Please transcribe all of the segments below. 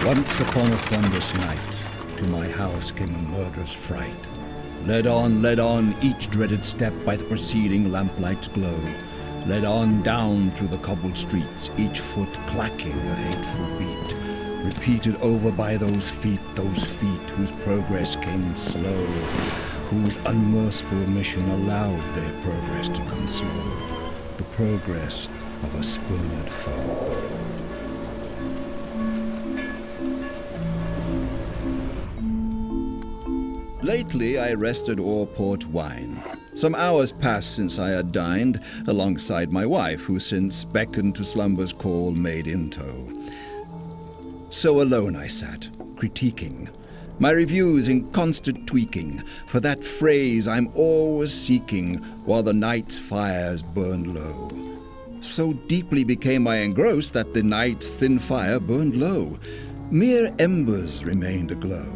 Once upon a thunderous night, to my house came a murderous fright. Led on, each dreaded step by the preceding lamplights glow. Led on down through the cobbled streets, each foot clacking a hateful beat. Repeated over by those feet whose progress came slow, whose unmerciful mission allowed their progress to come slow. The progress of a spurned foe. Lately I rested o'er port wine. Some hours passed since I had dined, alongside my wife, who since beckoned to slumber's call made in tow. So alone I sat, critiquing, my reviews in constant tweaking, for that phrase I'm always seeking, while the night's fires burned low. So deeply became I engrossed that the night's thin fire burned low. Mere embers remained aglow.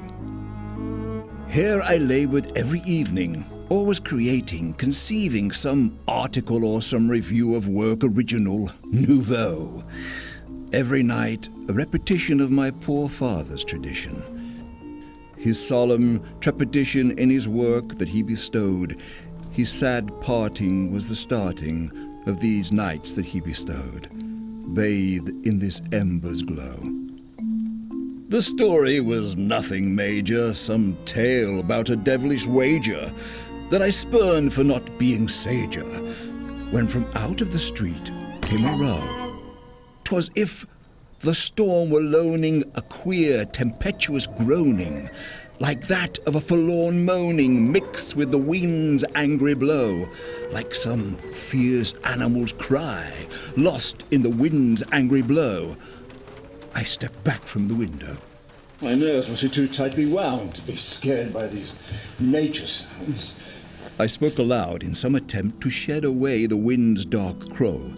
Here I labored every evening, always creating, conceiving some article or some review of work original, nouveau. Every night, a repetition of my poor father's tradition. His solemn trepidation in his work that he bestowed, his sad parting was the starting of these nights that he bestowed, bathed in this ember's glow. The story was nothing major, some tale about a devilish wager that I spurned for not being sager, when from out of the street came a row. 'Twas if the storm were loaning a queer, tempestuous groaning, like that of a forlorn moaning mixed with the wind's angry blow, like some fierce animal's cry, lost in the wind's angry blow. I stepped back from the window. My nerves must be too tightly wound to be scared by these nature sounds. I spoke aloud in some attempt to shed away the wind's dark crow,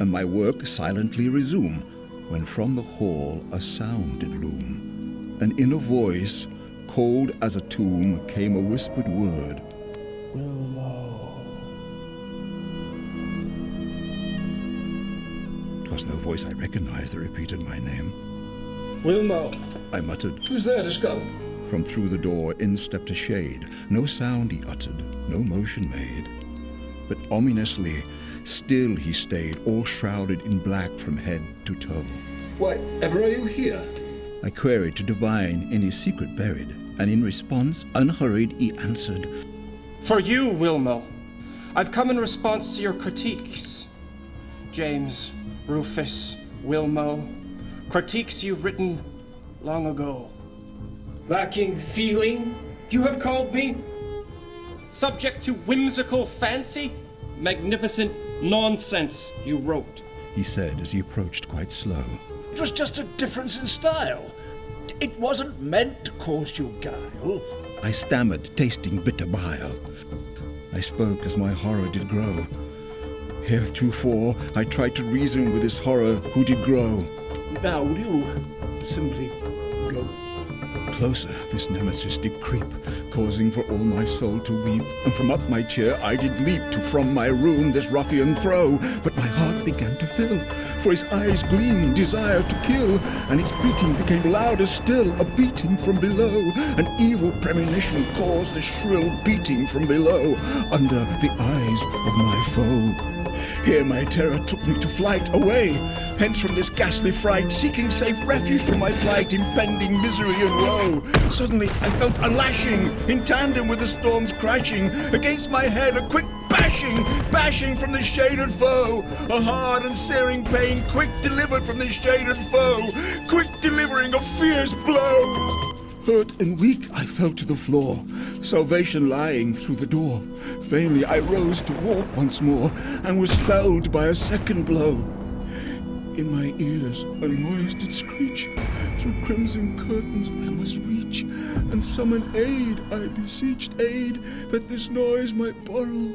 and my work silently resume, when from the hall a sound did loom, and in a voice, cold as a tomb, came a whispered word. Wilmo. 'Twas no voice I recognized that repeated my name. Wilmo. I muttered. Who's there? Let's go. From through the door in stepped a shade. No sound he uttered, no motion made. But ominously still he stayed, all shrouded in black from head to toe. Why, ever are you here? I queried to divine in his secret buried, and in response, unhurried, he answered. For you, Wilmo. I've come in response to your critiques. James, Rufus, Wilmo. Critiques you've written long ago. Lacking feeling, you have called me? Subject to whimsical fancy? Magnificent nonsense, you wrote. He said as he approached quite slow. It was just a difference in style. It wasn't meant to cause you guile. I stammered, tasting bitter bile. I spoke as my horror did grow. Heretofore I tried to reason with this horror who did grow. Now will you simply go? Closer this nemesis did creep, causing for all my soul to weep, and from up my chair I did leap to from my room this ruffian throw. But my heart began to fill, for his eyes gleamed desire to kill, and its beating became louder still, a beating from below. An evil premonition caused the shrill beating from below, under the eyes of my foe. Here my terror took me to flight, away, hence from this ghastly fright, seeking safe refuge from my plight, impending misery and woe. Suddenly I felt a lashing, in tandem with the storm's crashing, against my head a quick bang bashing from the shaded foe. A hard and searing pain, quick delivered from the shaded foe, quick delivering a fierce blow. Hurt and weak, I fell to the floor, salvation lying through the door. Vainly I rose to walk once more, and was felled by a second blow. In my ears a noise did screech, through crimson curtains I must reach, and summon aid, I beseeched aid, that this noise might borrow.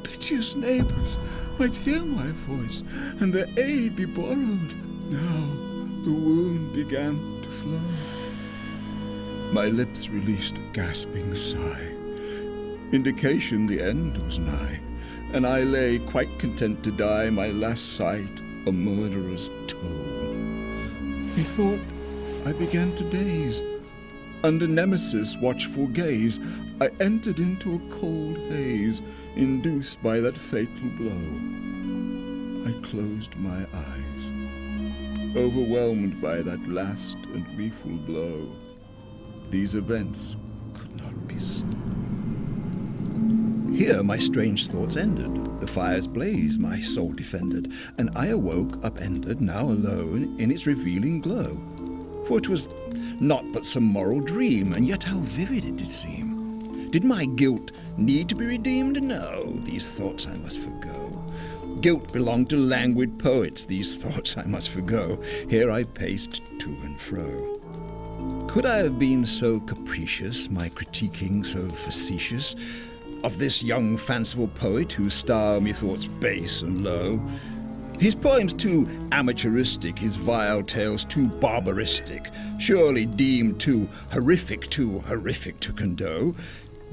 Piteous neighbours might hear my voice, and their aid be borrowed. Now the wound began to flow. My lips released a gasping sigh, indication the end was nigh, and I lay quite content to die, my last sight a murderer's toe. Methought I began to daze. Under Nemesis' watchful gaze, I entered into a cold haze, induced by that fatal blow. I closed my eyes, overwhelmed by that last and lethal blow. These events could not be so. Here my strange thoughts ended. The fire's blaze my soul defended, and I awoke upended, now alone, in its revealing glow. For it was not but some moral dream, and yet how vivid it did seem. Did my guilt need to be redeemed? No, these thoughts I must forgo. Guilt belonged to languid poets, these thoughts I must forgo. Here I paced to and fro. Could I have been so capricious, my critiquing so facetious, of this young fanciful poet whose style methoughts base and low? His poems too amateuristic, his vile tales too barbaristic, surely deemed too horrific to condone.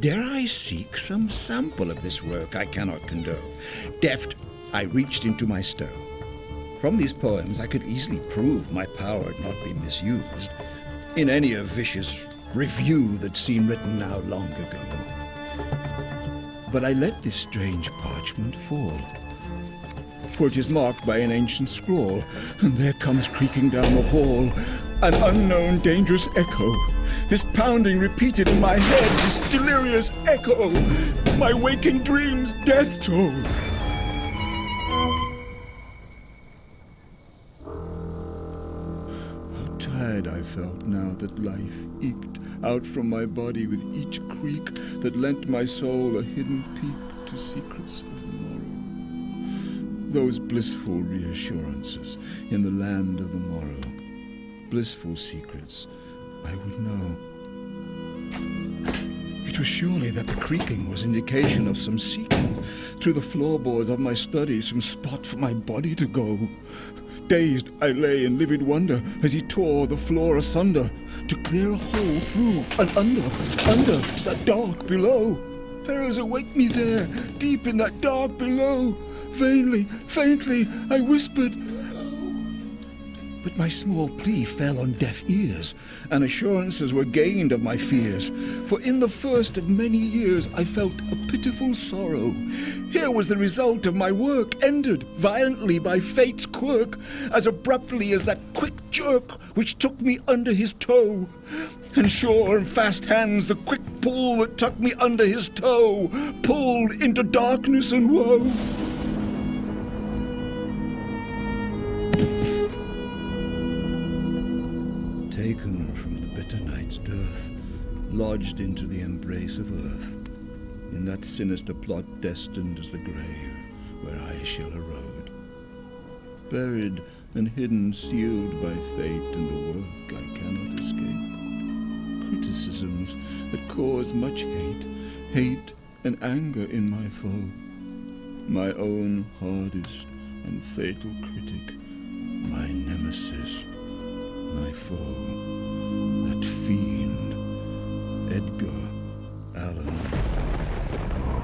Dare I seek some sample of this work I cannot condone? Deft, I reached into my stow. From these poems I could easily prove my power had not been misused in any a vicious review that seemed written now long ago. But I let this strange parchment fall, for it is marked by an ancient scrawl, and there comes creaking down the hall an unknown dangerous echo, this pounding repeated in my head, this delirious echo, my waking dreams' death toll. Tired I felt now that life eked out from my body with each creak that lent my soul a hidden peek to secrets of the morrow. Those blissful reassurances in the land of the morrow, blissful secrets I would know. It was surely that the creaking was indication of some seeking through the floorboards of my study, some spot for my body to go. Dazed, I lay in livid wonder as he tore the floor asunder to clear a hole through and under to that dark below. Terrors await me there, deep in that dark below. Vainly, faintly, I whispered, but my small plea fell on deaf ears, and assurances were gained of my fears. For in the first of many years I felt a pitiful sorrow. Here was the result of my work, ended violently by fate's quirk, as abruptly as that quick jerk which took me under his toe. And sure and fast hands the quick pull that tucked me under his toe, pulled into darkness and woe. Taken from the bitter night's dearth, lodged into the embrace of earth, in that sinister plot destined as the grave where I shall erode. Buried and hidden, sealed by fate and the work I cannot escape. Criticisms that cause much hate and anger in my foe. My own hardest and fatal critic, my nemesis, my foe, that fiend, Edgar Allan Poe.